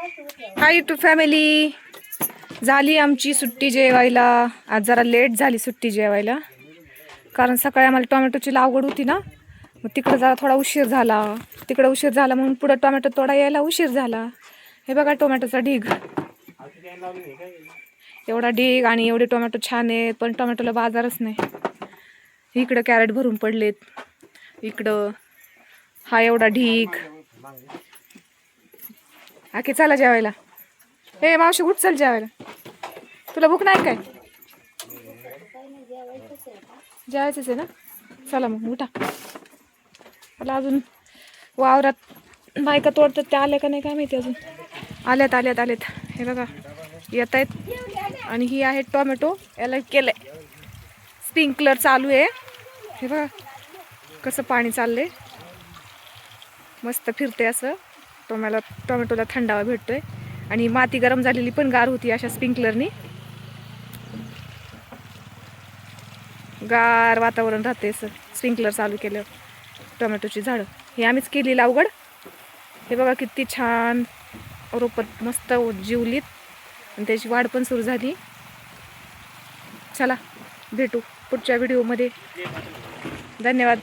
High to family. झाली आमची सुट्टी जेवायला. आज जरा लेट झाली सुट्टी जेवायला, कारण सकाळी आम्हाला टोमॅटोची लागवड होती ना, मग तिकडे जरा थोडा उशीर झाला. म्हणून पुढे टोमॅटो तोडा यायला उशीर झाला. हे बघा टोमॅटोचा ढीग, एवढा ढीग आणि एवढे टोमॅटो छान आहेत, पण टोमॅटोला बाजारच नाही. इकडं कॅरेट भरून पडलेत, इकडं हा एवढा ढीग. आके चला जेवायला. हे मावशी उठ, चल जेवायला. तुला भूक नाही काय? जेवायचंच आहे ना, चला मग उठा. मला अजून वावरात बायका तोडतात, त्या आल्या का नाही काय माहिती. अजून आल्यात. हे बघा येत आहेत. आणि ही आहे टोमॅटो, याला केलंय स्प्रिंकलर चालू आहे. हे बघा कसं पाणी चाललंय, मस्त फिरते असं. टोमॅटोला थंडावा भेटतोय. आणि माती गरम झालेली पण गार होती अशा स्प्रिंकलरनी. गार वातावरण राहते असं स्प्रिंकलर चालू केल्यावर. टोमॅटोची झाडं ही आम्हीच केली लागवड. हे बघा किती छान रोपत मस्त जिवलीत आणि त्याची वाढ पण सुरू झाली. चला भेटू पुढच्या व्हिडिओमध्ये. धन्यवाद.